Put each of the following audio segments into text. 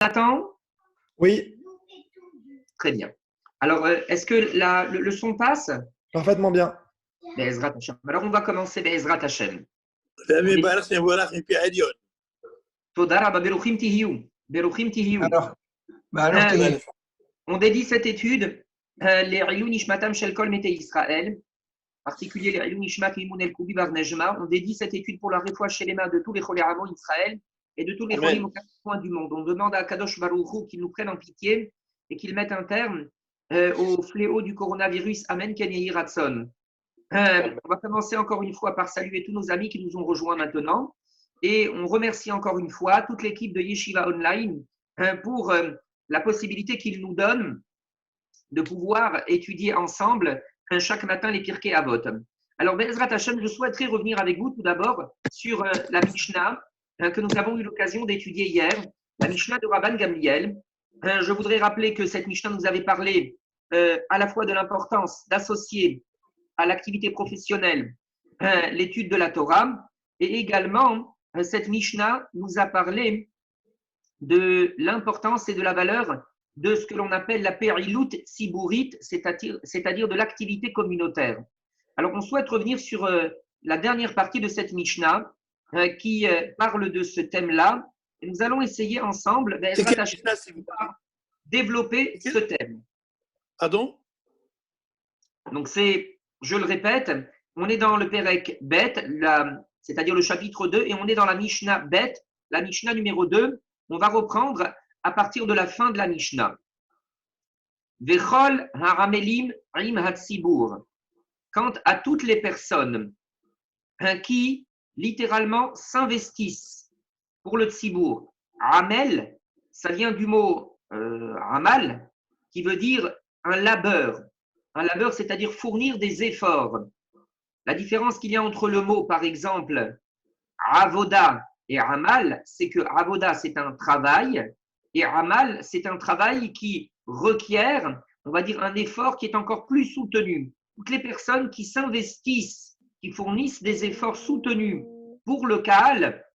Nathan? Oui, Très bien. Alors, est-ce que le son passe? parfaitement bien. Be'ezrat Hashem. Alors, on va commencer Be'ezrat Hashem. Toda rabba beruchim tihiyu. Beruchim tihiyu. Alors, Tony, On dédie cette étude, les Ilou Nishmatam Shel Kol Mete Israël, en particulier les Ilou Nishmat Imoun El Koubi Bar Nejma. On dédie cette étude pour la réfoua chez les mains de tous les Cholé Ramo Israël et de tous les Cholim aux quatre coins du monde. On demande à Kadosh Baruch Hu qu'il nous prenne en pitié et qu'il mette un terme au fléau du coronavirus. Amen, Ken Yehi Ratson. On va commencer encore une fois par saluer tous nos amis qui nous ont rejoints maintenant. Et on remercie encore une fois toute l'équipe de Yeshiva Online pour la possibilité qu'ils nous donnent de pouvoir étudier ensemble chaque matin les Pirkei Avot. Alors, Be'ezrat Hashem, je souhaiterais revenir avec vous tout d'abord sur la Mishnah que nous avons eu l'occasion d'étudier hier, la Mishnah de Rabban Gamliel. Je voudrais rappeler que cette Mishnah nous avait parlé à la fois de l'importance d'associer à l'activité professionnelle l'étude de la Torah, et également cette Mishnah nous a parlé de l'importance et de la valeur de ce que l'on appelle la périlout sibourite, c'est-à-dire de l'activité communautaire. Alors on souhaite revenir sur la dernière partie de cette Mishnah qui parle de ce thème-là, et nous allons essayer ensemble de développer ce thème. Pardon? Donc c'est, je le répète, on est dans le Perek Bet, c'est-à-dire le chapitre 2, et on est dans la Mishnah Bet, la Mishnah numéro 2. On va reprendre à partir de la fin de la Mishnah. Vechol haramelim im hatzibur. Quant à toutes les personnes qui littéralement s'investissent pour le tzibour. Ramel, ça vient du mot ramal, qui veut dire un labeur. Un labeur, c'est-à-dire fournir des efforts. La différence qu'il y a entre le mot, par exemple, avoda et ramal, c'est que avoda, c'est un travail, et ramal, c'est un travail qui requiert, on va dire, un effort qui est encore plus soutenu. Toutes les personnes qui s'investissent, qui fournissent des efforts soutenus pour le Kahal,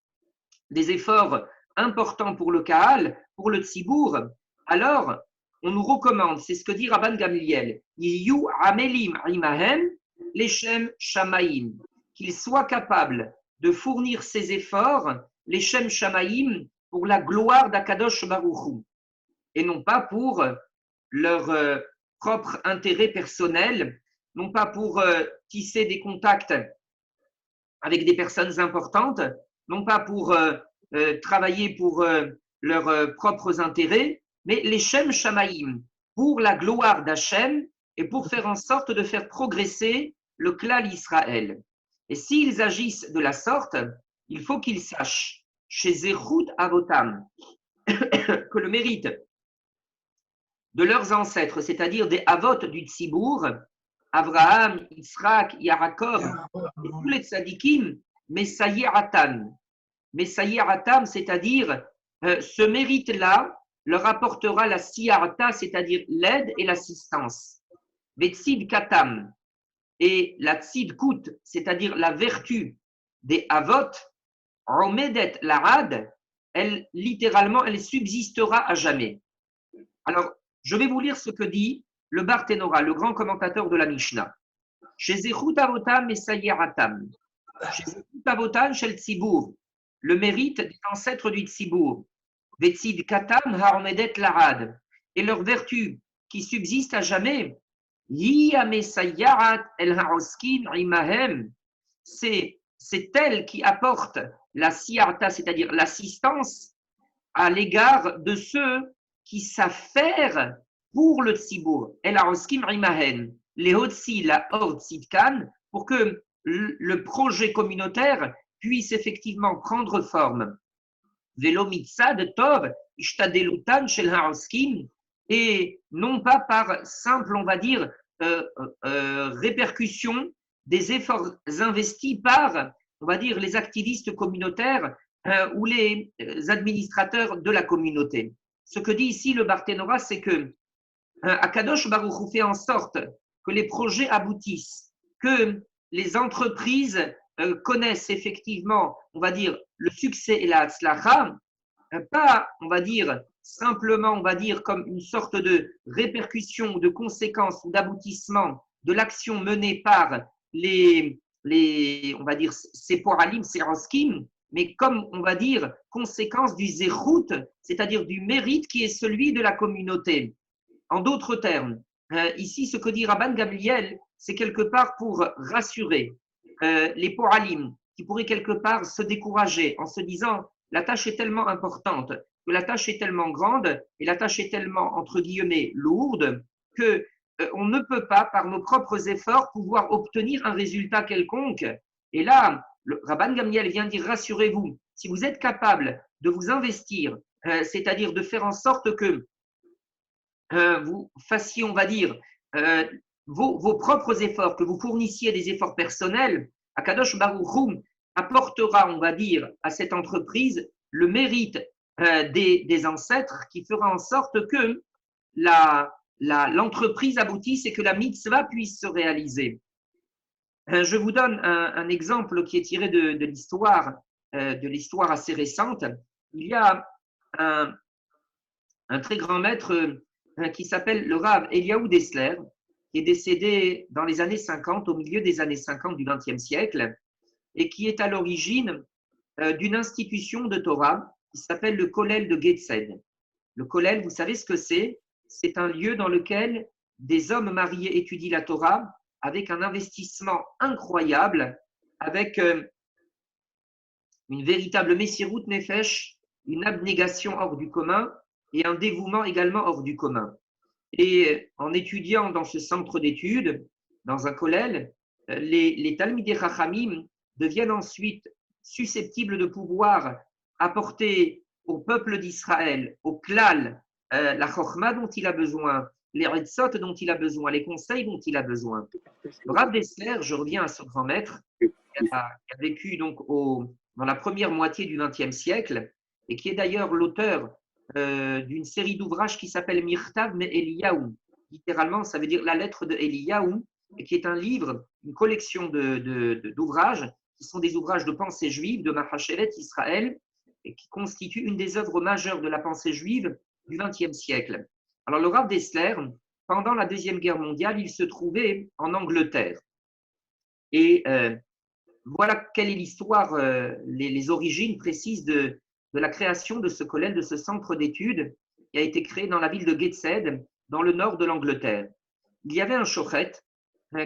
des efforts importants pour le Kahal, pour le Tzibour, alors on nous recommande, c'est ce que dit Rabban Gamliel, Yiyu amelim imahem leshem shamaim, qu'ils soient capables de fournir ces efforts, les Shem Shamaim, pour la gloire d'Akadosh Baruch Hu, et non pas pour leur propre intérêt personnel, non pas pour tisser des contacts avec des personnes importantes, non pas pour travailler pour leurs propres intérêts, mais les Shem Shamaim, pour la gloire d'Hachem et pour faire en sorte de faire progresser le Klal Israël. Et s'ils agissent de la sorte, il faut qu'ils sachent, chez Zechut Avotam, que le mérite de leurs ancêtres, c'est-à-dire des Avot du Tzibour, Abraham, Yitzhak, Yaakov, et tous les tzadikim, Messayiratan. Messayiratam, c'est-à-dire ce mérite-là leur apportera la siyarta, c'est-à-dire l'aide et l'assistance. Vetsid katam, et la tzidkut, c'est-à-dire la vertu des avot, romedet larad, elle littéralement, elle subsistera à jamais. Alors, je vais vous lire ce que dit le Barthénora, le grand commentateur de la Mishnah. Chez Zechut avotam et sayeratam, chez Zechut avotam shel tzibour, le mérite des ancêtres du tzibour, vetsid katam haromedet larad, et leur vertu qui subsiste à jamais, c'est elle qui apporte la siyarta, c'est-à-dire l'assistance à l'égard de ceux qui savent faire pour le tzibour. El haroskim rimahen, les hotsi la or tzidkan, pour que le projet communautaire puisse effectivement prendre forme. Velo mitzad tov ishtadelutan shel haroskim, et non pas par simple, on va dire, répercussion des efforts investis par, on va dire, les activistes communautaires ou les administrateurs de la communauté. Ce que dit ici le Barthénora, c'est que Akadosh Baruch Hu fait en sorte que les projets aboutissent, que les entreprises connaissent effectivement, on va dire, le succès et la hatzlacha, pas, on va dire, simplement, on va dire, comme une sorte de répercussion, de conséquence ou d'aboutissement de l'action menée par on va dire, ces poralim, ces roskim, mais comme, on va dire, conséquence du zérout, c'est-à-dire du mérite qui est celui de la communauté. En d'autres termes, ici, ce que dit Rabban Gamliel, c'est quelque part pour rassurer les poralim qui pourraient quelque part se décourager en se disant la tâche est tellement importante, que la tâche est tellement grande et la tâche est tellement, entre guillemets, lourde que on ne peut pas, par nos propres efforts, pouvoir obtenir un résultat quelconque. Et là, le Rabban Gamliel vient dire rassurez-vous, si vous êtes capable de vous investir, c'est-à-dire de faire en sorte que vous fassiez, on va dire, vos propres efforts, que vous fournissiez des efforts personnels, Akadosh Baruch Hu apportera, on va dire, à cette entreprise le mérite des ancêtres qui fera en sorte que l'entreprise aboutisse et que la mitzvah puisse se réaliser. Je vous donne un exemple qui est tiré de l'histoire assez récente. Il y a un très grand maître qui s'appelle le Rav Eliaou Dessler, qui est décédé dans les années 50, au milieu des années 50 du XXe siècle, et qui est à l'origine d'une institution de Torah qui s'appelle le Kollel de Guetzed. Le Kollel, vous savez ce que c'est? C'est un lieu dans lequel des hommes mariés étudient la Torah avec un investissement incroyable, avec une véritable messirut nefesh, une abnégation hors du commun et un dévouement également hors du commun. Et en étudiant dans ce centre d'études, dans un kollel, les Talmidei Chachamim deviennent ensuite susceptibles de pouvoir apporter au peuple d'Israël, au klal, la chorma dont il a besoin, les ritzot dont il a besoin, les conseils dont il a besoin. Le Rav Dessler, je reviens à ce grand maître, qui a vécu donc dans la première moitié du XXe siècle et qui est d'ailleurs l'auteur d'une série d'ouvrages qui s'appelle Mirtav Me Eliyahu. Littéralement, ça veut dire la lettre de Eliyahu, et qui est un livre, une collection d'ouvrages qui sont des ouvrages de pensée juive de Mahashevet Israël et qui constituent une des œuvres majeures de la pensée juive du XXe siècle. Alors, le Rav Dessler, pendant la Deuxième Guerre mondiale, il se trouvait en Angleterre. Et voilà quelle est l'histoire, les origines précises de la création de ce kollel, de ce centre d'études qui a été créé dans la ville de Gateshead, dans le nord de l'Angleterre. Il y avait un shochet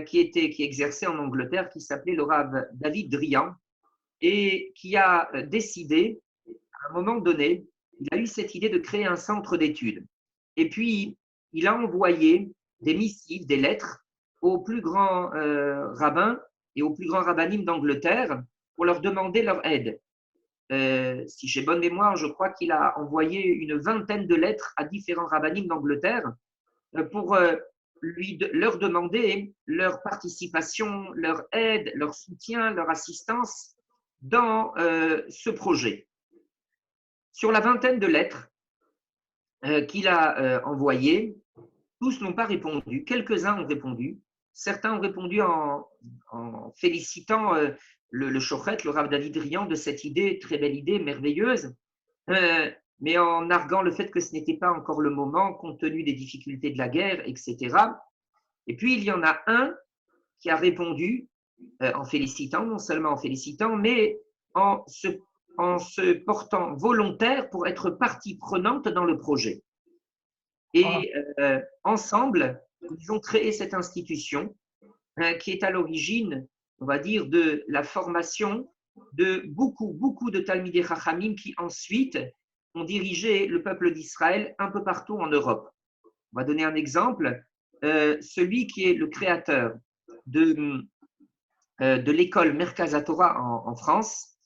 qui exerçait en Angleterre, qui s'appelait le Rav David Drian, et qui a décidé, à un moment donné, il a eu cette idée de créer un centre d'études. Et puis, il a envoyé des missives, des lettres aux plus grands rabbins et aux plus grands rabbinim d'Angleterre pour leur demander leur aide. Si j'ai bonne mémoire, je crois qu'il a envoyé une vingtaine de lettres à différents rabbinim d'Angleterre pour leur demander leur participation, leur aide, leur soutien, leur assistance dans ce projet. Sur la vingtaine de lettres qu'il a envoyées, tous n'ont pas répondu. Quelques-uns ont répondu. Certains ont répondu en félicitant le shochet, le Rav David Drian, de cette idée, très belle idée, merveilleuse, mais en arguant le fait que ce n'était pas encore le moment, compte tenu des difficultés de la guerre, etc. Et puis, il y en a un qui a répondu en félicitant, non seulement en félicitant, mais en se portant volontaire pour être partie prenante dans le projet. Et ensemble, ils ont créé cette institution qui est à l'origine, on va dire, de la formation de beaucoup de Talmidei Chachamim qui ensuite ont dirigé le peuple d'Israël un peu partout en Europe. On va donner un exemple. Celui qui est le créateur de l'école Merkaz HaTorah en France,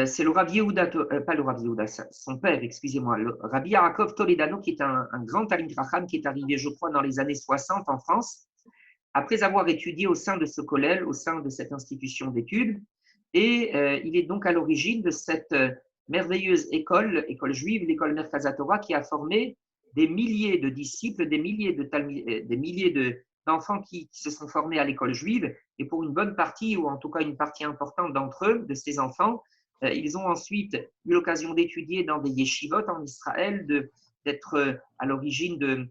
c'est le Rabbi Yehuda, pas le Rabbi Yehuda, son père, excusez-moi, le Rabbi Yaakov Toledano, qui est un grand Talmid Chacham, qui est arrivé, je crois, dans les années 60 en France, après avoir étudié au sein de ce kollel, au sein de cette institution d'études. Et il est donc à l'origine de cette merveilleuse école juive, l'école Merkaz HaTorah, qui a formé des milliers de disciples, des milliers d'enfants qui se sont formés à l'école juive. Et pour une bonne partie, ou en tout cas une partie importante d'entre eux, de ces enfants, ils ont ensuite eu l'occasion d'étudier dans des yeshivot en Israël, d'être à l'origine de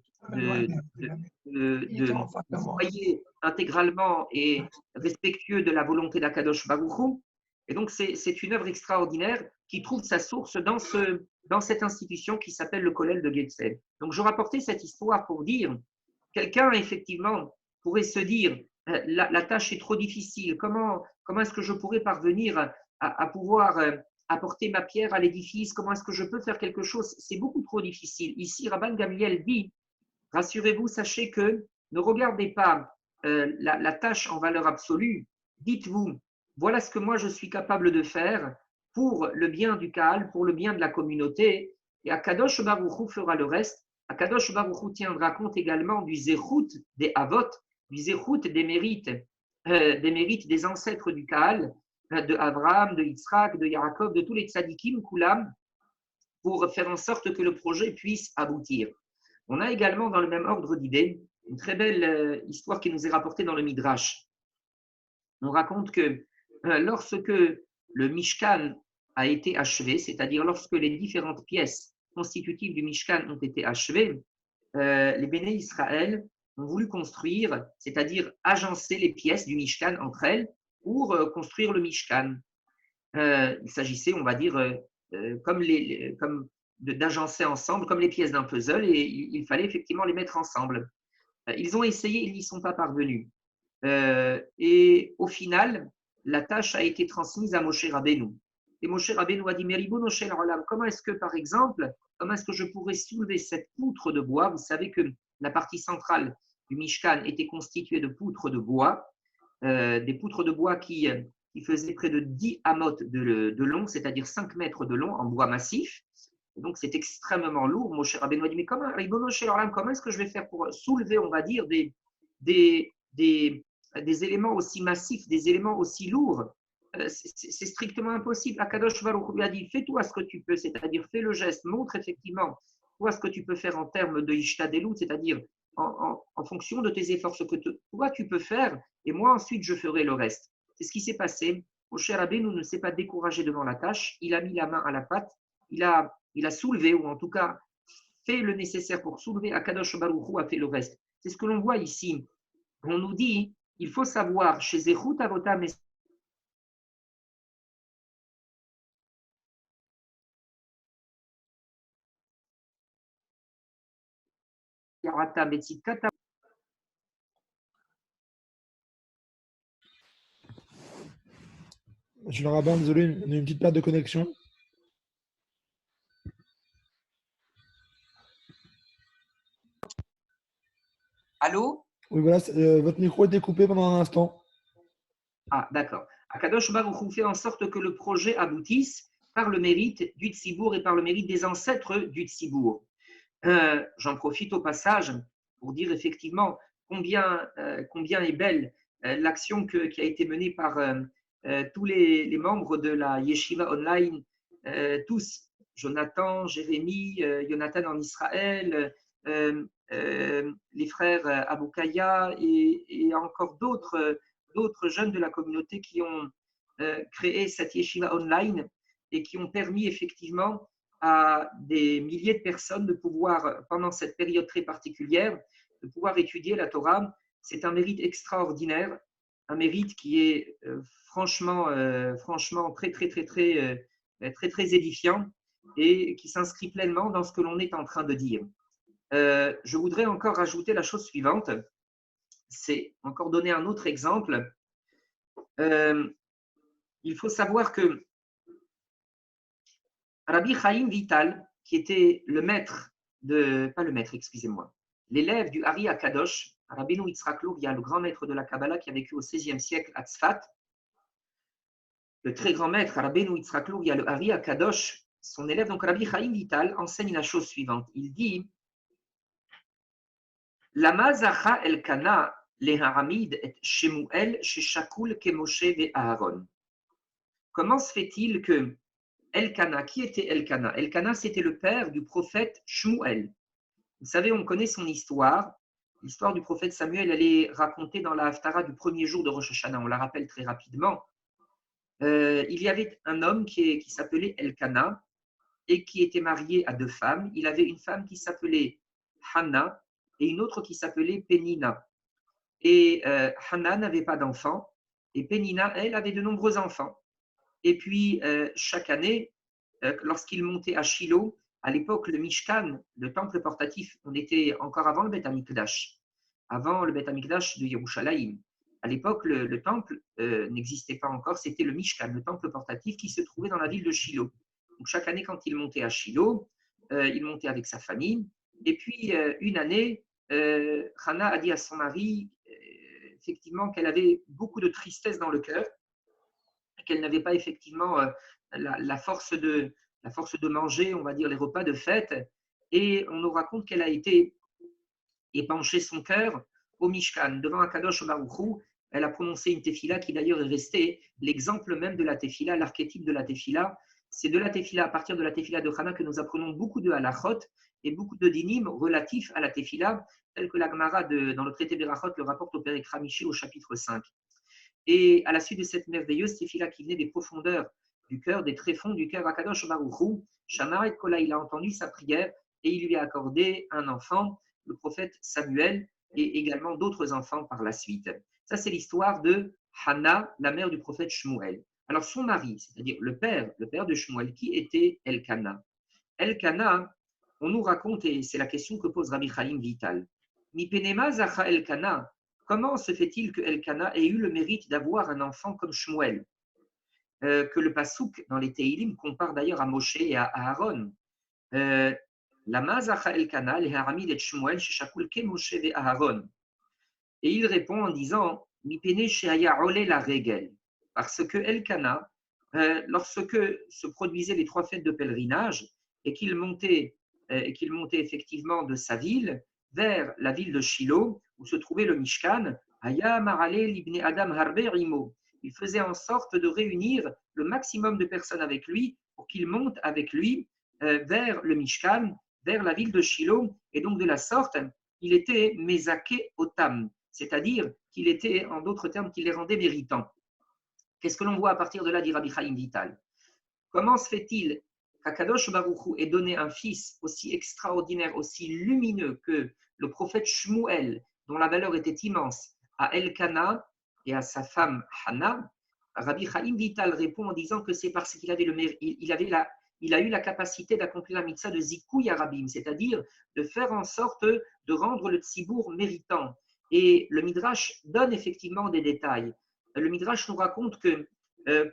soyez intégralement et respectueux de la volonté d'Akadosh Baruch Hu. Et donc, c'est une œuvre extraordinaire qui trouve sa source dans cette institution qui s'appelle le Kollel de Getzel. Donc, je rapportais cette histoire pour dire, quelqu'un, effectivement, pourrait se dire, la tâche est trop difficile, comment est-ce que je pourrais parvenir à pouvoir apporter ma pierre à l'édifice, comment est-ce que je peux faire quelque chose? C'est beaucoup trop difficile. Ici, Rabban Gamliel dit, rassurez-vous, sachez que ne regardez pas la tâche en valeur absolue. Dites-vous, voilà ce que moi je suis capable de faire pour le bien du Kaal, pour le bien de la communauté. Et Akadosh Baruch Hu fera le reste. Akadosh Baruch Hu tiendra compte également du zérout des Avot, du zérout des mérites des ancêtres du Kaal, de Abraham, de Yitzhak, de Yaakov, de tous les tzadikim, Kulam, pour faire en sorte que le projet puisse aboutir. On a également, dans le même ordre d'idées, une très belle histoire qui nous est rapportée dans le Midrash. On raconte que lorsque le Mishkan a été achevé, c'est-à-dire lorsque les différentes pièces constitutives du Mishkan ont été achevées, les Béné Israël ont voulu construire, c'est-à-dire agencer les pièces du Mishkan entre elles pour construire le Mishkan. Il s'agissait, on va dire, comme d'agencer ensemble, comme les pièces d'un puzzle, et il fallait effectivement les mettre ensemble. Ils ont essayé, ils n'y sont pas parvenus. Et au final, la tâche a été transmise à Moshe Rabbeinu. Et Moshe Rabbeinu a dit, mais Ribono shel olam, comment est-ce que, par exemple, comment est-ce que je pourrais soulever cette poutre de bois? Vous savez que la partie centrale du Mishkan était constituée de poutres de bois, des poutres de bois qui faisaient près de 10 amot de long, c'est-à-dire 5 mètres de long en bois massif. Et donc, c'est extrêmement lourd. Moshe Rabbeinu a dit, mais comment est-ce que je vais faire pour soulever, on va dire, des éléments aussi massifs, des éléments aussi lourds? C'est strictement impossible. Akadosh Baruch Hu lui a dit, fais-toi ce que tu peux, c'est-à-dire fais le geste, montre effectivement toi ce que tu peux faire en termes de Ishtadelut, c'est-à-dire en fonction de tes efforts, ce que toi tu peux faire, et moi ensuite je ferai le reste. C'est ce qui s'est passé. Moshe Rabbeinu ne s'est pas découragé devant la tâche, il a mis la main à la pâte, il a soulevé, ou en tout cas fait le nécessaire pour soulever. Akadosh Baruch Hu a fait le reste. C'est ce que l'on voit ici. On nous dit, il faut savoir, chez Zechut Avotam et Yaratam et Tzidkata. Je le rabbin, désolé, on a une petite perte de connexion. Allô? Oui, voilà, votre micro est découpé pendant un instant. Ah, d'accord. Akadosh Baruch Hu fait en sorte que le projet aboutisse par le mérite du Tzibour et par le mérite des ancêtres du Tzibour. J'en profite au passage pour dire effectivement combien est belle l'action qui a été menée par tous les membres de la Yeshiva Online, tous, Jonathan, Jérémy, Jonathan en Israël, les frères Aboukaya et encore d'autres jeunes de la communauté qui ont créé cette Yeshiva Online et qui ont permis effectivement à des milliers de personnes de pouvoir, pendant cette période très particulière, de pouvoir étudier la Torah. C'est un mérite extraordinaire, un mérite qui est franchement très édifiant et qui s'inscrit pleinement dans ce que l'on est en train de dire. Je voudrais encore ajouter la chose suivante, c'est encore donner un autre exemple. Il faut savoir que Rabbi Chaim Vital, qui était l'élève du Ari Akadosh, Rabbeinu Yitzhak Luria, le grand maître de la Kabbalah qui a vécu au XVIe siècle à Tzfat, le très grand maître Rabbeinu Yitzhak Luria, le Ari Akadosh, son élève, donc Rabbi Chaim Vital, enseigne la chose suivante. Il dit Lama zacha Elkana leharamid et Shemuel sheshakul kemoshe ve Aaron. Comment se fait-il que Elkana, qui était Elkana? Elkana, c'était le père du prophète Shmuel. Vous savez, on connaît son histoire. L'histoire du prophète Samuel, elle est racontée dans la Haftara du premier jour de Rosh Hashanah. On la rappelle très rapidement. Il y avait un homme qui s'appelait Elkana. et qui était marié à 2 femmes. Il avait une femme qui s'appelait Hannah et une autre qui s'appelait Pénina. Et Hannah n'avait pas d'enfants et Pénina, elle, avait de nombreux enfants. Et puis, chaque année, lorsqu'il montait à Shiloh, à l'époque, le Mishkan, le temple portatif, on était encore avant le Beth Amikdash, avant le Beth Amikdash de Yerushalayim. À l'époque, le temple n'existait pas encore, c'était le Mishkan, le temple portatif qui se trouvait dans la ville de Shiloh. Donc, chaque année, quand il montait à Shiloh, il montait avec sa famille. Et puis, une année, Hannah a dit à son mari, effectivement, qu'elle avait beaucoup de tristesse dans le cœur, qu'elle n'avait pas effectivement la force de manger, on va dire, les repas de fête. Et on nous raconte qu'elle a été épancher son cœur au Mishkan, devant Akadosh Baruch Hu. Elle a prononcé une tefila qui d'ailleurs est restée l'exemple même de la tefila, l'archétype de la tefila. C'est de la tefila, à partir de la tefila de Hana, que nous apprenons beaucoup de halachot et beaucoup de dinim relatifs à la tefila, tel que la Gemara dans le traité Berachot le rapporte au Pérek Ramishi au chapitre 5. Et à la suite de cette merveilleuse tefila qui venait des profondeurs du cœur, des tréfonds du cœur, Akadosh Baruch Hu, Shama et Kola, il a entendu sa prière et il lui a accordé un enfant, le prophète Samuel, et également d'autres enfants par la suite. Ça, c'est l'histoire de Hannah, la mère du prophète Shmuel. Alors, son mari, c'est-à-dire le père de Shmuel, qui était Elkana. Elkana, on nous raconte, et c'est la question que pose Rabbi Chaim Vital, Mipenema Zacha Elkana, comment se fait-il que Elkana ait eu le mérite d'avoir un enfant comme Shmuel, que le Passouk dans les Teilim compare d'ailleurs à Moshe et à Aaron. Lama Zacha Elkana, les Haramid et Shmuel, Sheshakul Ke Moshe et Aaron. Et il répond en disant Mipene Sheaya Ole la Regel, parce que Elkana, lorsque se produisaient les 3 fêtes de pèlerinage et qu'il montait effectivement de sa ville vers la ville de Shiloh, où se trouvait le Mishkan, Aya Marale Libne Adam Harbe Rimo. Il faisait en sorte de réunir le maximum de personnes avec lui pour qu'il monte avec lui vers le Mishkan, vers la ville de Shiloh, et donc de la sorte, il était Mezake Otam, c'est-à-dire qu'il était, en d'autres termes, qu'il les rendait méritants. Qu'est-ce que l'on voit à partir de là, dit Rabbi Chaim Vital? Comment se fait-il qu'Akadosh Baruch Hu ait donné un fils aussi extraordinaire, aussi lumineux que le prophète Shmuel, dont la valeur était immense, à Elkana et à sa femme Hannah? Rabbi Chaim Vital répond en disant que c'est parce qu'il avait il a eu la capacité d'accomplir la mitzvah de Zikouy Arabim, c'est-à-dire de faire en sorte de rendre le tzibour méritant. Et le Midrash donne effectivement des détails. Le Midrash nous raconte que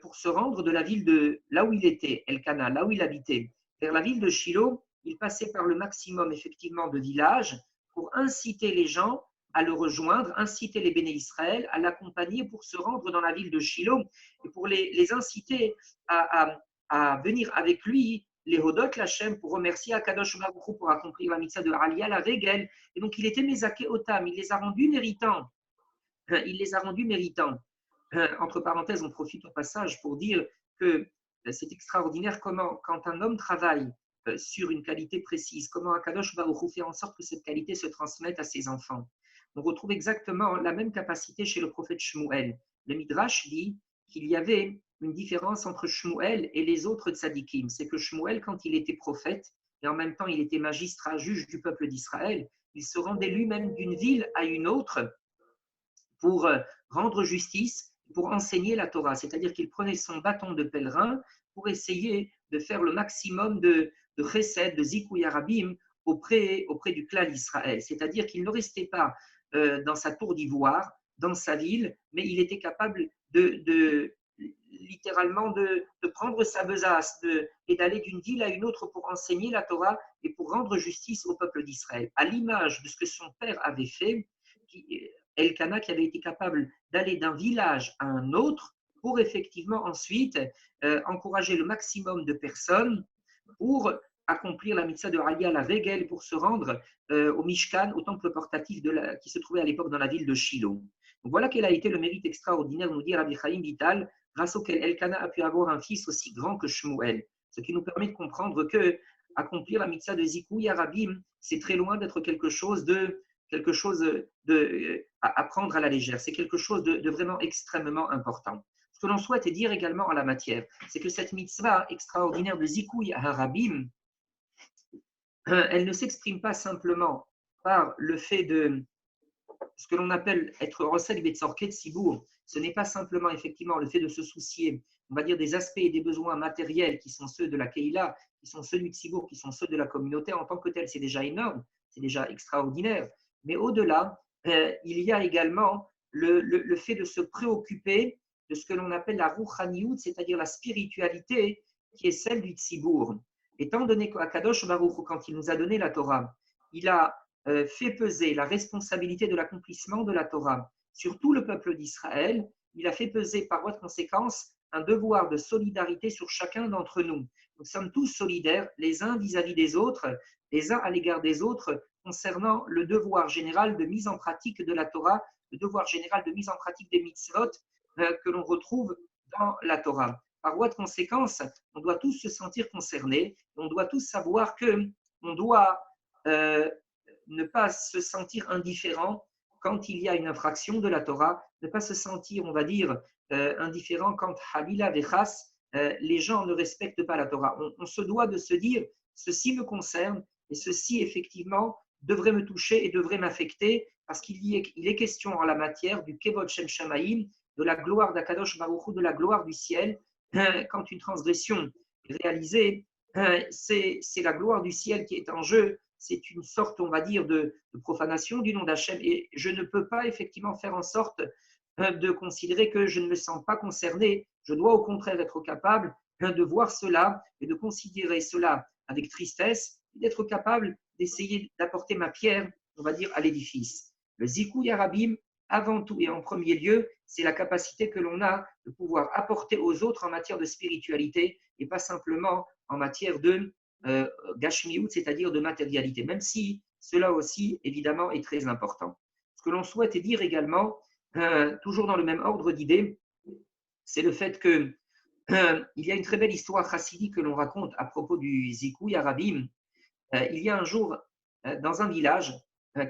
pour se rendre de la ville de là où il était, Elkana, là où il habitait, vers la ville de Shiloh, il passait par le maximum effectivement de villages pour inciter les gens à le rejoindre, inciter les béné Israël à l'accompagner pour se rendre dans la ville de Shiloh et pour les inciter à venir avec lui, les Hodot Lachem, pour remercier Akadosh Baruch Hu pour accomplir la mitzvah de Aliyah la Regel. Et donc il était Mezaké Otam, il les a rendus méritants. Il les a rendus méritants. Entre parenthèses, on profite au passage pour dire que c'est extraordinaire comment, quand un homme travaille sur une qualité précise, comment Akadosh Baruch Hu fait en sorte que cette qualité se transmette à ses enfants. On retrouve exactement la même capacité chez le prophète Shmuel. Le Midrash dit qu'il y avait une différence entre Shmuel et les autres tzadikim. C'est que Shmuel, quand il était prophète, et en même temps il était magistrat, juge du peuple d'Israël, il se rendait lui-même d'une ville à une autre pour rendre justice, pour enseigner la Torah. C'est-à-dire qu'il prenait son bâton de pèlerin pour essayer de faire le maximum de chesed, de zikouy arabim auprès du clan d'Israël. C'est-à-dire qu'il ne restait pas dans sa tour d'ivoire, dans sa ville, mais il était capable littéralement de prendre sa besace et d'aller d'une ville à une autre pour enseigner la Torah et pour rendre justice au peuple d'Israël. À l'image de ce que son père avait fait, Elkana qui avait été capable d'aller d'un village à un autre pour effectivement ensuite encourager le maximum de personnes pour accomplir la mitzvah de Aliyah la Regel, pour se rendre au Mishkan, au temple portatif qui se trouvait à l'époque dans la ville de Shiloh. Donc voilà quel a été le mérite extraordinaire, nous dit Rabbi Chaim Vital, grâce auquel Elkana a pu avoir un fils aussi grand que Shmuel. Ce qui nous permet de comprendre que accomplir la mitzvah de Zikouy Arabim, c'est très loin d'être quelque chose à prendre à la légère. C'est quelque chose de vraiment extrêmement important. que l'on souhaite dire également en la matière, c'est que cette mitzvah extraordinaire de Zikouy Harabim, elle ne s'exprime pas simplement par le fait de ce que l'on appelle être Rosek Betzorket Sibour. Ce n'est pas simplement effectivement le fait de se soucier, on va dire, des aspects et des besoins matériels qui sont ceux de la Keïla, qui sont ceux du Tsibour, qui sont ceux de la communauté en tant que tel, c'est déjà énorme, c'est déjà extraordinaire. Mais au-delà, il y a également le fait de se préoccuper de ce que l'on appelle la Rouchaniout, c'est-à-dire la spiritualité qui est celle du Tsibour. Étant donné qu'Akadosh Baruch Hu, quand il nous a donné la Torah, il a fait peser la responsabilité de l'accomplissement de la Torah sur tout le peuple d'Israël, il a fait peser par voie de conséquence un devoir de solidarité sur chacun d'entre nous. Nous sommes tous solidaires les uns vis-à-vis des autres, les uns à l'égard des autres, concernant le devoir général de mise en pratique de la Torah, le devoir général de mise en pratique des mitzvot que l'on retrouve dans la Torah. Par voie de conséquence, on doit tous se sentir concernés, on doit tous savoir qu'on doit ne pas se sentir indifférent quand il y a une infraction de la Torah, ne pas se sentir, on va dire, indifférent quand Halila Vechas, les gens ne respectent pas la Torah. On se doit de se dire, ceci me concerne et ceci, effectivement, devrait me toucher et devrait m'affecter parce qu'il est question en la matière du Kevod Shem Shamaim, de la gloire d'Akadosh Baruch Hu, de la gloire du ciel. Quand une transgression est réalisée, c'est la gloire du ciel qui est en jeu. C'est une sorte, on va dire, de profanation du nom d'Hachem. Et je ne peux pas effectivement faire en sorte de considérer que je ne me sens pas concerné. Je dois au contraire être capable de voir cela et de considérer cela avec tristesse et d'être capable d'essayer d'apporter ma pierre, on va dire, à l'édifice. Le Zikouy Harabim, avant tout et en premier lieu, c'est la capacité que l'on a de pouvoir apporter aux autres en matière de spiritualité et pas simplement en matière de Gashmiout, c'est-à-dire de matérialité, même si cela aussi, évidemment, est très important. Ce que l'on souhaite dire également, toujours dans le même ordre d'idées, c'est le fait que il y a une très belle histoire chassidique que l'on raconte à propos du Zikouy Harabim. Il y a un jour, dans un village,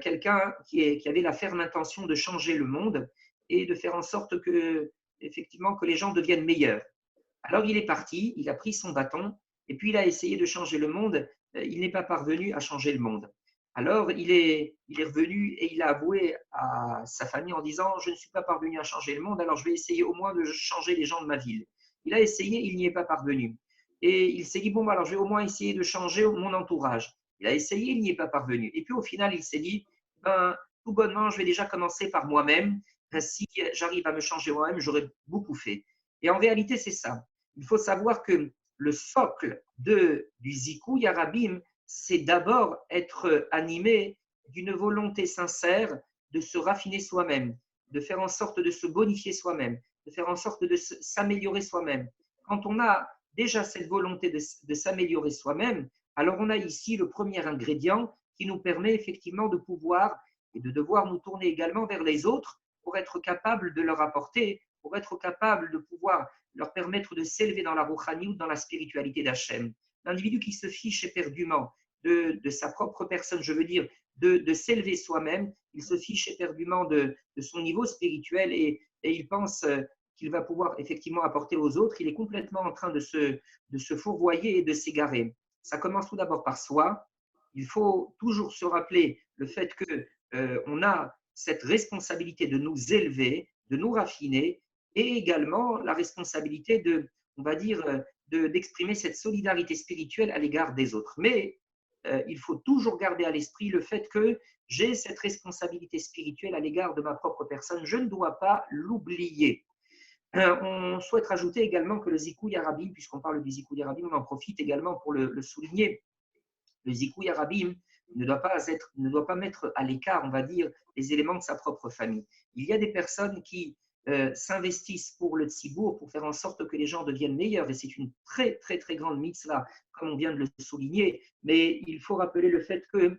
quelqu'un qui avait la ferme intention de changer le monde et de faire en sorte que, effectivement, que les gens deviennent meilleurs. Alors il est parti, il a pris son bâton et puis il a essayé de changer le monde. Il n'est pas parvenu à changer le monde. Alors il est revenu et il a avoué à sa famille en disant « Je ne suis pas parvenu à changer le monde, alors je vais essayer au moins de changer les gens de ma ville. » Il a essayé, il n'y est pas parvenu. Et il s'est dit « Bon, alors je vais au moins essayer de changer mon entourage. » Il a essayé, il n'y est pas parvenu. Et puis au final, il s'est dit ben, « Tout bonnement, je vais déjà commencer par moi-même. Si j'arrive à me changer moi-même, j'aurai beaucoup fait. » Et en réalité, c'est ça. Il faut savoir que le socle du Zikouy Harabim, c'est d'abord être animé d'une volonté sincère de se raffiner soi-même, de faire en sorte de se bonifier soi-même, de faire en sorte de s'améliorer soi-même. Quand on a déjà cette volonté de s'améliorer soi-même, alors on a ici le premier ingrédient qui nous permet effectivement de pouvoir et de devoir nous tourner également vers les autres pour être capable de leur apporter, pour être capable de pouvoir leur permettre de s'élever dans la rouchaniout, dans la spiritualité d'Hachem. L'individu qui se fiche éperdument de sa propre personne, je veux dire, de s'élever soi-même, il se fiche éperdument de son niveau spirituel et il pense qu'il va pouvoir effectivement apporter aux autres, il est complètement en train de se fourvoyer et de s'égarer. Ça commence tout d'abord par soi. Il faut toujours se rappeler le fait qu'on a cette responsabilité de nous élever, de nous raffiner, et également la responsabilité on va dire, d'exprimer cette solidarité spirituelle à l'égard des autres. Mais il faut toujours garder à l'esprit le fait que j'ai cette responsabilité spirituelle à l'égard de ma propre personne. Je ne dois pas l'oublier. On souhaite rajouter également que le Zikouy Harabim, puisqu'on parle du Zikouy Harabim, on en profite également pour le souligner. Le Zikouy Harabim ne doit pas mettre à l'écart, on va dire, les éléments de sa propre famille. Il y a des personnes qui s'investissent pour le tzibour, pour faire en sorte que les gens deviennent meilleurs, et c'est une très, très, très grande mitzvah, comme on vient de le souligner, mais il faut rappeler le fait que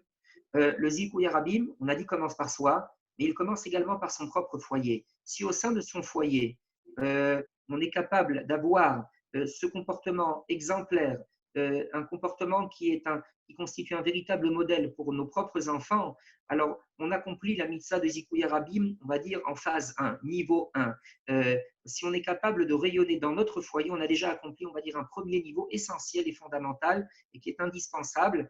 le Zikouy Harabim, on a dit, commence par soi, mais il commence également par son propre foyer. Si au sein de son foyer, on est capable d'avoir ce comportement exemplaire, un comportement qui est qui constitue un véritable modèle pour nos propres enfants, alors on accomplit la mitzvah de Zikouï Rabim, on va dire en phase 1, niveau 1. Si on est capable de rayonner dans notre foyer, on a déjà accompli, on va dire, un premier niveau essentiel et fondamental et qui est indispensable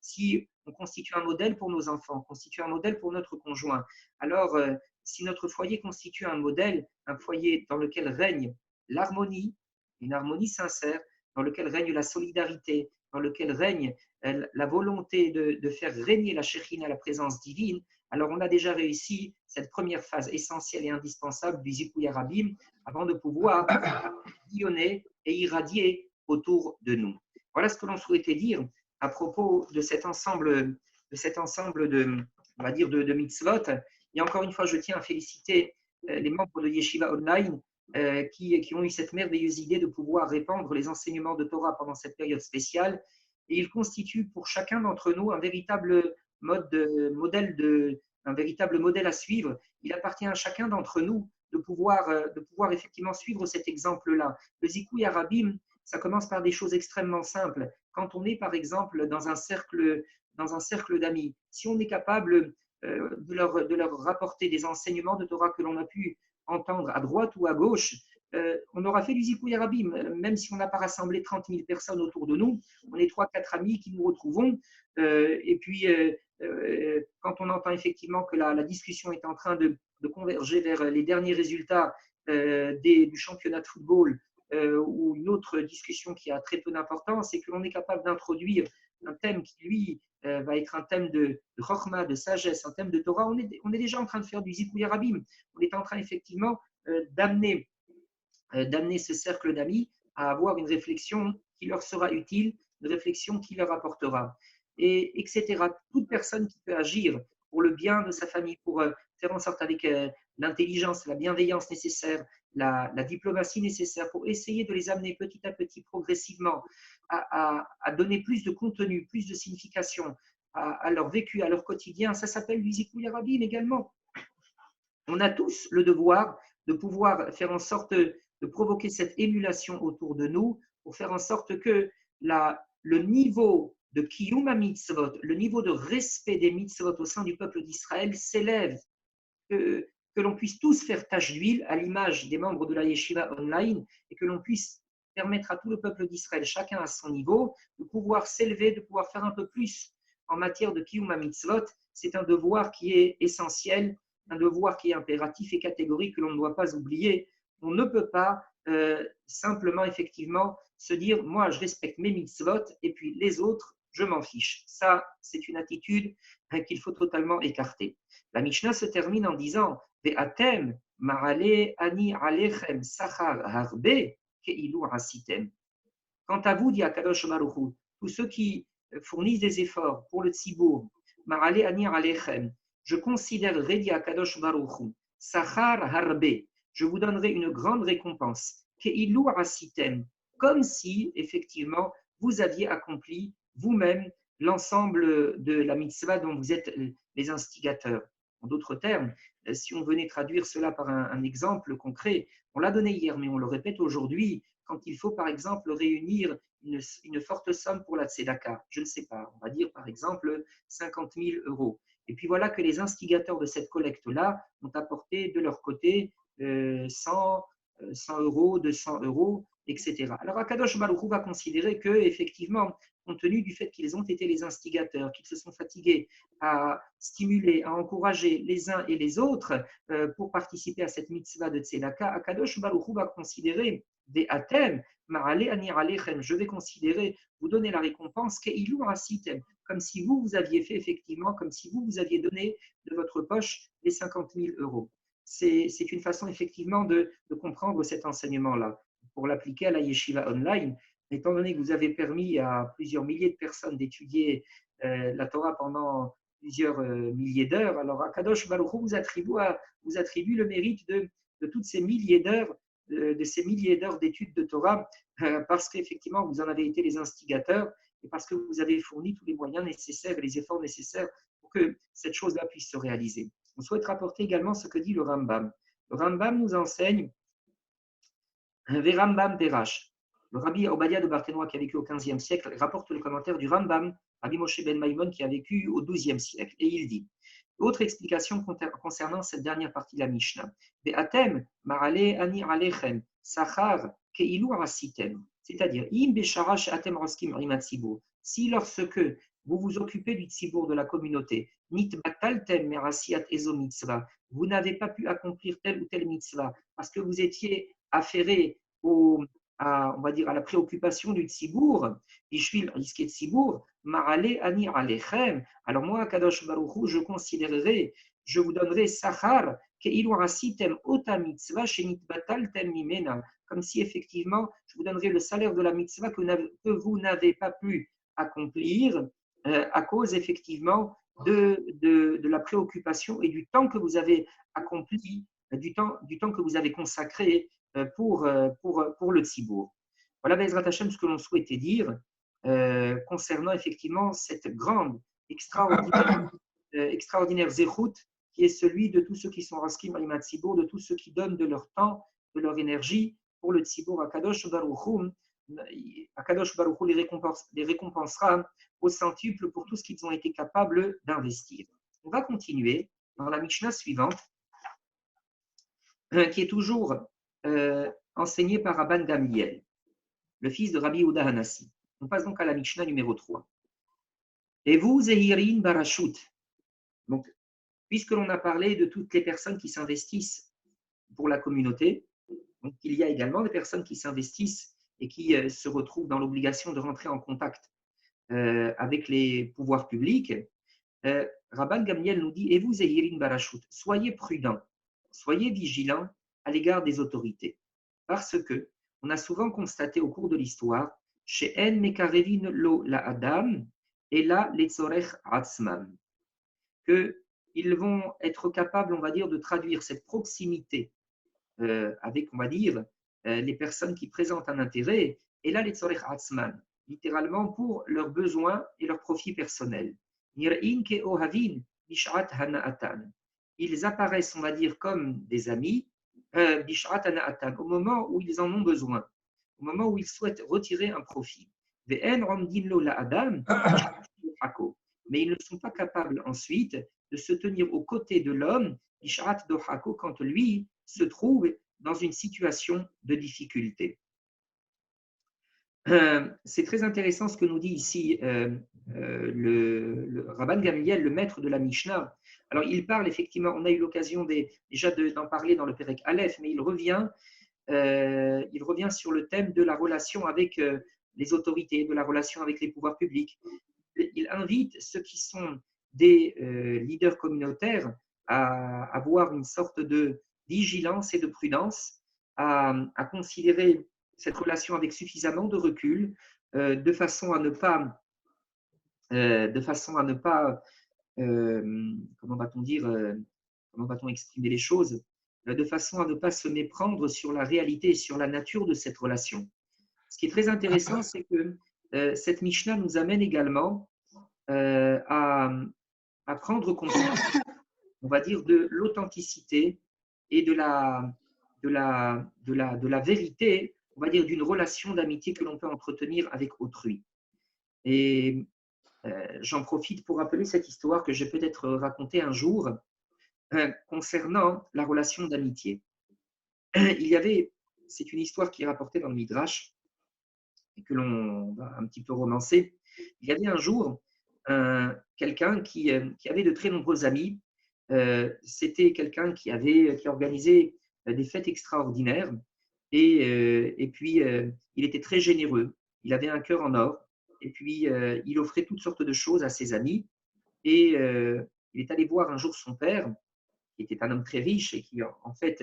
si on constitue un modèle pour nos enfants, on constitue un modèle pour notre conjoint. Alors, si notre foyer constitue un modèle, un foyer dans lequel règne l'harmonie, une harmonie sincère, dans lequel règne la solidarité, dans lequel règne la volonté de faire régner la Shekhinah, la présence divine, alors on a déjà réussi cette première phase essentielle et indispensable du Zikouï Rabim avant de pouvoir rayonner et irradier autour de nous. Voilà ce que l'on souhaitait dire à propos de cet ensemble on va dire, de mitzvot. Et encore une fois, je tiens à féliciter les membres de Yeshiva Online qui ont eu cette merveilleuse idée de pouvoir répandre les enseignements de Torah pendant cette période spéciale. Et ils constituent pour chacun d'entre nous un véritable un véritable modèle à suivre. Il appartient à chacun d'entre nous de pouvoir effectivement suivre cet exemple-là. Le Zikouï Rabim, ça commence par des choses extrêmement simples. Quand on est, par exemple, dans un cercle d'amis, si on est capable de leur rapporter des enseignements de Torah que l'on a pu entendre à droite ou à gauche, on aura fait du Zikouï Rabim. Même si on n'a pas rassemblé 30 000 personnes autour de nous, on est 3-4 amis qui nous retrouvons. Et puis, quand on entend effectivement que la discussion est en train de converger vers les derniers résultats du championnat de football ou une autre discussion qui a très peu d'importance, c'est que l'on est capable d'introduire un thème qui, lui, va être un thème de chokhma, de sagesse, un thème de Torah. On est déjà en train de faire du Zikouï Rabim. On est en train effectivement d'amener ce cercle d'amis à avoir une réflexion qui leur sera utile, une réflexion qui leur apportera, et etc. Toute personne qui peut agir pour le bien de sa famille, pour faire en sorte avec l'intelligence, la bienveillance nécessaire, la diplomatie nécessaire, pour essayer de les amener petit à petit, progressivement, à donner plus de contenu, plus de signification à leur vécu, à leur quotidien. Ça s'appelle du Zikouï Rabim également. On a tous le devoir de pouvoir faire en sorte de provoquer cette émulation autour de nous pour faire en sorte que le niveau de Kiyum mitzvot, le niveau de respect des mitzvot au sein du peuple d'Israël s'élève, que l'on puisse tous faire tache d'huile à l'image des membres de la Yeshiva Online et que l'on puisse permettre à tout le peuple d'Israël, chacun à son niveau, de pouvoir s'élever, de pouvoir faire un peu plus en matière de Kiyum mitzvot. C'est un devoir qui est essentiel, un devoir qui est impératif et catégorique que l'on ne doit pas oublier. On ne peut pas simplement, effectivement, se dire « moi, je respecte mes mitzvot et puis les autres, je m'en fiche ». Ça, c'est une attitude qu'il faut totalement écarter. La Mishnah se termine en disant « Ve'atem ma'ale ani alechem sachar harbe ke'ilu hasitem ». Quant à vous, dit Akadosh Baruch Hu, tous ceux qui fournissent des efforts pour le tzibour, ma'ale ani alechem, je considérerai, dit Akadosh Baruch Hu, sachar harbe, je vous donnerai une grande récompense, ke'ilu hasitem, comme si, effectivement, vous aviez accompli vous-même l'ensemble de la mitzvah dont vous êtes les instigateurs. En d'autres termes, si on venait traduire cela par un exemple concret, on l'a donné hier, mais on le répète aujourd'hui, quand il faut par exemple réunir une forte somme pour la tzedaka, je ne sais pas, on va dire par exemple 50 000 euros. Et puis voilà que les instigateurs de cette collecte-là ont apporté de leur côté 100 euros, 200 euros, etc. Alors Akadosh Baruch Hu va considérer que, effectivement, compte tenu du fait qu'ils ont été les instigateurs, qu'ils se sont fatigués à stimuler, à encourager les uns et les autres pour participer à cette mitzvah de Tzedaka, Akadosh Baruch Hu va considérer des atem, ma'ale anir alechem, je vais considérer, vous donner la récompense, ke'ilu asitem, comme si vous aviez fait effectivement, comme si vous aviez donné de votre poche les 50 000 euros. C'est une façon effectivement de comprendre cet enseignement-là. Pour l'appliquer à la Yeshiva Online, étant donné que vous avez permis à plusieurs milliers de personnes d'étudier la Torah pendant plusieurs milliers d'heures, alors Akadosh Baruch Hu vous attribue le mérite de toutes ces milliers d'heures, de ces milliers d'heures d'études de Torah, parce qu'effectivement vous en avez été les instigateurs et parce que vous avez fourni tous les moyens nécessaires et les efforts nécessaires pour que cette chose-là puisse se réaliser. On souhaite rapporter également ce que dit le Rambam. Le Rambam nous enseigne Rambam Perash. Le rabbi Obadiah de Barthénois, qui a vécu au XVe siècle, rapporte le commentaire du Rambam Rabbi Moshe ben Maimon qui a vécu au XIIe siècle. Et il dit, autre explication concernant cette dernière partie de la Mishnah. Ve'atem marale ani alechem sachar keilu asitem. C'est-à-dire, im besharash atem roskim rimat tzibur. Si lorsque vous vous occupez du tzibur de la communauté, nit bataltem merasiat ezo mitzvah, vous n'avez pas pu accomplir telle ou telle mitzvah parce que vous étiez affairé on va dire, à la préoccupation du tzibur, ishvil risqué tzibur, marale ani alechem. Alors moi, Kadosh Baruch Hu, je considérerai, je vous donnerai sachar keilu asitem ota mitzvah shenit bataltem mimena, comme si effectivement je vous donnerai le salaire de la mitzvah que vous n'avez pas pu accomplir à cause effectivement de la préoccupation et du temps que vous avez accompli, du temps que vous avez consacré pour le tzibour. Voilà, Bezrat Hashem, ce que l'on souhaitait dire concernant effectivement cette grande, extraordinaire zéchout qui est celui de tous ceux qui sont raskim al tzibour, de tous ceux qui donnent de leur temps, de leur énergie pour le tzibour. Akadosh Baruch Hu les récompensera au centuple pour tout ce qu'ils ont été capables d'investir. On va continuer dans la Mishnah suivante, qui est toujours enseignée par Rabban Gamliel, le fils de Rabbi Yehuda Hanassi. On passe donc à la Mishnah numéro 3. Et vous, Zehirin Barashut. Donc, puisque l'on a parlé de toutes les personnes qui s'investissent pour la communauté, donc il y a également des personnes qui s'investissent et qui se retrouvent dans l'obligation de rentrer en contact avec les pouvoirs publics. Rabban Gamliel nous dit, et vous, Zehirin Barashut, soyez prudents, soyez vigilants à l'égard des autorités. Parce que on a souvent constaté au cours de l'histoire, chez En Mekarevin Lo la Adam et là les Tzorech Atzmam, qu'ils vont être capables, on va dire, de traduire cette proximité avec, on va dire, les personnes qui présentent un intérêt, et là les Tzorech Atzmam, littéralement pour leurs besoins et leurs profits personnels. Nir'in ke ohavin bishat hana'atan. Ils apparaissent, on va dire, comme des amis, bishat hana'atan, au moment où ils en ont besoin, au moment où ils souhaitent retirer un profit. Ve'en romdin lo la'adam, mais ils ne sont pas capables ensuite de se tenir aux côtés de l'homme, bishat dohako, quand lui se trouve dans une situation de difficulté. C'est très intéressant ce que nous dit ici le Rabban Gamliel, le maître de la Mishnah. Alors, il parle effectivement, on a eu l'occasion déjà d'en parler dans le Perek Aleph, mais il revient sur le thème de la relation avec les autorités, de la relation avec les pouvoirs publics. Il invite ceux qui sont des leaders communautaires à avoir une sorte de vigilance et de prudence, à considérer cette relation avec suffisamment de recul, de façon à ne pas, comment va-t-on exprimer les choses, de façon à ne pas se méprendre sur la réalité et sur la nature de cette relation. Ce qui est très intéressant, c'est que cette Mishnah nous amène également à prendre conscience, on va dire, de l'authenticité et de la vérité, on va dire, d'une relation d'amitié que l'on peut entretenir avec autrui. Et j'en profite pour rappeler cette histoire que j'ai peut-être racontée un jour concernant la relation d'amitié. C'est une histoire qui est rapportée dans le Midrash et que l'on va un petit peu romancer. Il y avait un jour quelqu'un qui avait de très nombreux amis. C'était quelqu'un qui organisait des fêtes extraordinaires et puis il était très généreux. Il avait un cœur en or et puis il offrait toutes sortes de choses à ses amis et il est allé voir un jour son père qui était un homme très riche et qui en fait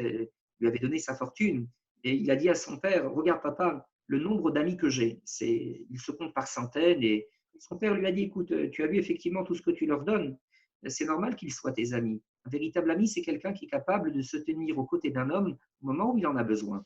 lui avait donné sa fortune et il a dit à son père, regarde papa, le nombre d'amis que j'ai, il se compte par centaines et son père lui a dit, écoute, tu as vu effectivement tout ce que tu leur donnes, c'est normal qu'ils soient tes amis. Un véritable ami, c'est quelqu'un qui est capable de se tenir aux côtés d'un homme au moment où il en a besoin.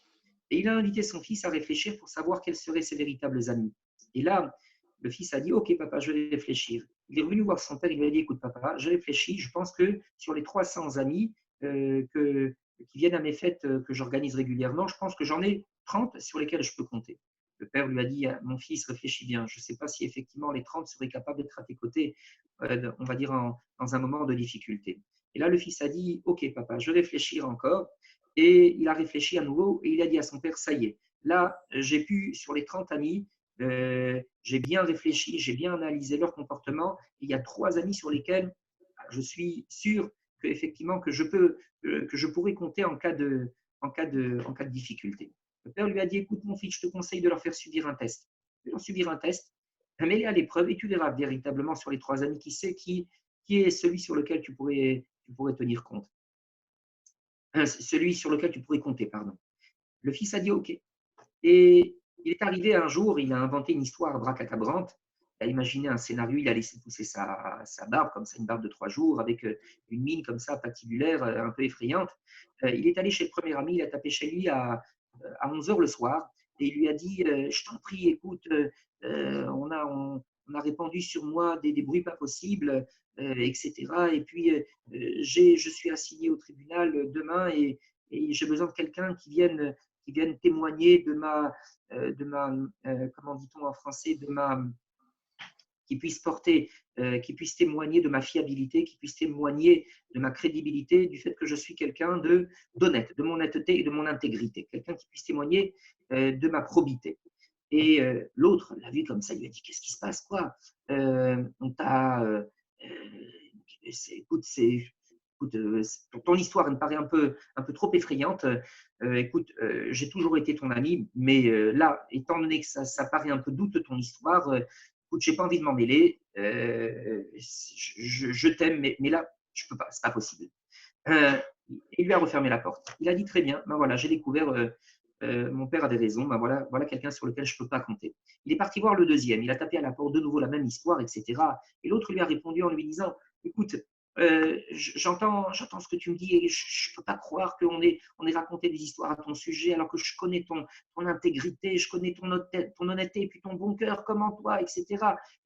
Et il a invité son fils à réfléchir pour savoir quels seraient ses véritables amis. Et là, le fils a dit, ok papa, je vais réfléchir. Il est revenu voir son père, il lui a dit, écoute papa, je réfléchis, je pense que sur les 300 amis qui viennent à mes fêtes que j'organise régulièrement, je pense que j'en ai 30 sur lesquels je peux compter. Le père lui a dit, mon fils, réfléchis bien, je ne sais pas si effectivement les 30 seraient capables d'être à tes côtés, on va dire dans un moment de difficulté. Et là, le fils a dit, ok papa, je vais réfléchir encore. Et il a réfléchi à nouveau et il a dit à son père, ça y est, là, j'ai pu, sur les 30 amis, j'ai bien réfléchi, j'ai bien analysé leur comportement. Il y a 3 amis sur lesquels je suis sûr que, effectivement, que je pourrais compter en cas de difficulté. Le père lui a dit, écoute mon fils, je te conseille de leur faire subir un test. Ils vont subir un test, mets-les à l'épreuve et tu verras véritablement sur les 3 amis qui est celui sur lequel tu pourrais tenir compte. Celui sur lequel tu pourrais compter, pardon. Le fils a dit OK. Et il est arrivé un jour, il a inventé une histoire bracadabrante. Il a imaginé un scénario, il a laissé pousser sa barbe, comme ça, une barbe de 3 jours, avec une mine comme ça, patibulaire, un peu effrayante. Il est allé chez le premier ami, il a tapé chez lui à 11 heures le soir, et il lui a dit je t'en prie, écoute, on a répandu sur moi des bruits pas possibles, etc. Et puis, je suis assigné au tribunal demain et j'ai besoin de quelqu'un qui vienne témoigner comment dit-on en français, qui puisse témoigner de ma fiabilité, qui puisse témoigner de ma crédibilité, du fait que je suis quelqu'un d'honnête, de mon honnêteté et de mon intégrité, quelqu'un qui puisse témoigner de ma probité. Et l'autre l'a vu comme ça, il lui a dit, qu'est-ce qui se passe, quoi? On t'a, écoute, ton histoire me paraît un peu trop effrayante. Écoute, j'ai toujours été ton ami, mais là, étant donné que ça paraît un peu douteux ton histoire, écoute, j'ai pas envie de m'en mêler. Je t'aime, mais là, je peux pas, c'est pas possible. Il lui a refermé la porte. Il a dit très bien, ben voilà, j'ai découvert, mon père avait raison, ben voilà quelqu'un sur lequel je ne peux pas compter. Il est parti voir le deuxième, il a tapé à la porte, de nouveau la même histoire, etc. Et l'autre lui a répondu en lui disant, écoute, j'entends ce que tu me dis et je ne peux pas croire qu'on ait raconté des histoires à ton sujet alors que je connais ton intégrité, je connais ton honnêteté et puis ton bon cœur, comment toi, etc.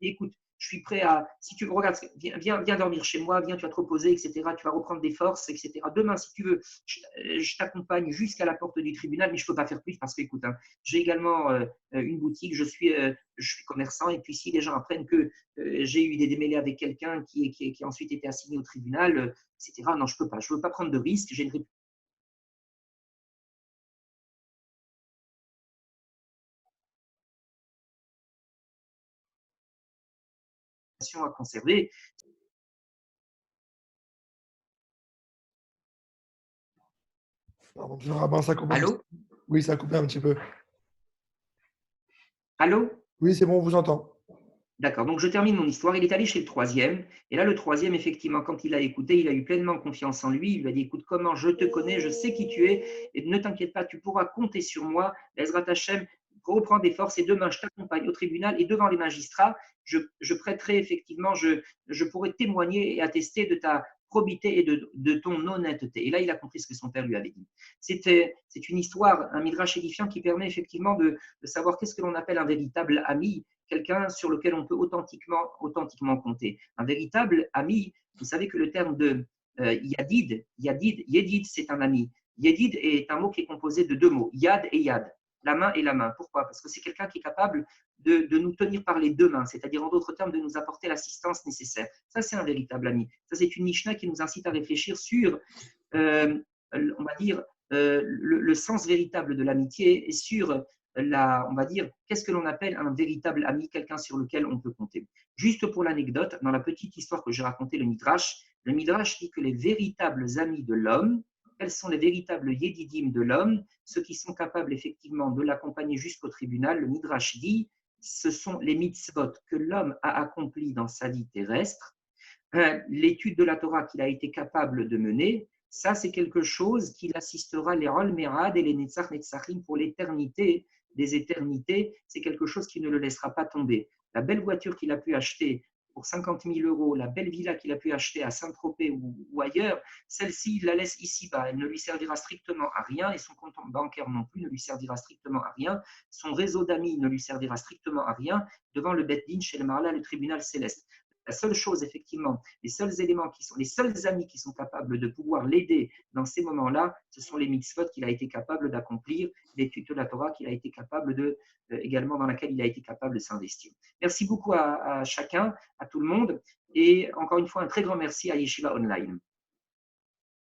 Et écoute, je suis prêt à, si tu regardes, viens dormir chez moi, viens, tu vas te reposer, etc. Tu vas reprendre des forces, etc. Demain, si tu veux, je t'accompagne jusqu'à la porte du tribunal, mais je ne peux pas faire plus parce que, écoute, j'ai également une boutique, je suis commerçant, et puis si les gens apprennent que j'ai eu des démêlés avec quelqu'un qui a ensuite été assigné au tribunal, etc. Non, je ne peux pas. Je ne veux pas prendre de risques. J'ai une réputation à conserver. Pardon, je rabbin, ça coupe un petit Allô? peu. Oui, ça a coupé un petit peu. Allô? Oui, c'est bon, on vous entend. D'accord, donc je termine mon histoire. Il est allé chez le troisième. Et là, le troisième, effectivement, quand il l'a écouté, il a eu pleinement confiance en lui. Il lui a dit, écoute, comment je te connais, je sais qui tu es, et ne t'inquiète pas, tu pourras compter sur moi. Ezrat Hachem, reprends des forces, et demain, je t'accompagne au tribunal et devant les magistrats, je prêterai effectivement, je pourrai témoigner et attester de ta probité et de ton honnêteté. Et là, il a compris ce que son père lui avait dit. C'est une histoire, un midrash édifiant qui permet effectivement de savoir qu'est-ce que l'on appelle un véritable ami, quelqu'un sur lequel on peut authentiquement compter. Un véritable ami, vous savez que le terme de yedid, c'est un ami. Yedid est un mot qui est composé de 2 mots, yad et yad, la main et la main. Pourquoi? Parce que c'est quelqu'un qui est capable de nous tenir par les 2 mains, c'est-à-dire en d'autres termes de nous apporter l'assistance nécessaire. Ça, c'est un véritable ami. Ça, c'est une Mishnah qui nous incite à réfléchir sur, on va dire, le sens véritable de l'amitié et sur on va dire, qu'est-ce que l'on appelle un véritable ami, quelqu'un sur lequel on peut compter. Juste pour l'anecdote, dans la petite histoire que j'ai racontée, le Midrash dit que les véritables amis de l'homme, quels sont les véritables yédidim de l'homme, ceux qui sont capables effectivement de l'accompagner jusqu'au tribunal, le Midrash dit, ce sont les mitzvot que l'homme a accomplis dans sa vie terrestre, l'étude de la Torah qu'il a été capable de mener. Ça, c'est quelque chose qui l'assistera les Rol Merad et les Netzach Netzachim pour l'éternité des éternités. C'est quelque chose qui ne le laissera pas tomber. La belle voiture qu'il a pu acheter pour 50 000 euros, la belle villa qu'il a pu acheter à Saint-Tropez ou ailleurs, celle-ci, il la laisse ici-bas. Elle ne lui servira strictement à rien et son compte bancaire non plus ne lui servira strictement à rien. Son réseau d'amis ne lui servira strictement à rien devant le Bet Din chez le Marla, le tribunal céleste. La seule chose, effectivement, les seuls éléments les seuls amis qui sont capables de pouvoir l'aider dans ces moments-là, ce sont les mitzvot qu'il a été capable d'accomplir, l'étude de la Torah qu'il a été capable également dans laquelle il a été capable de s'investir. Merci beaucoup à chacun, à tout le monde, et encore une fois, un très grand merci à Yeshiva Online.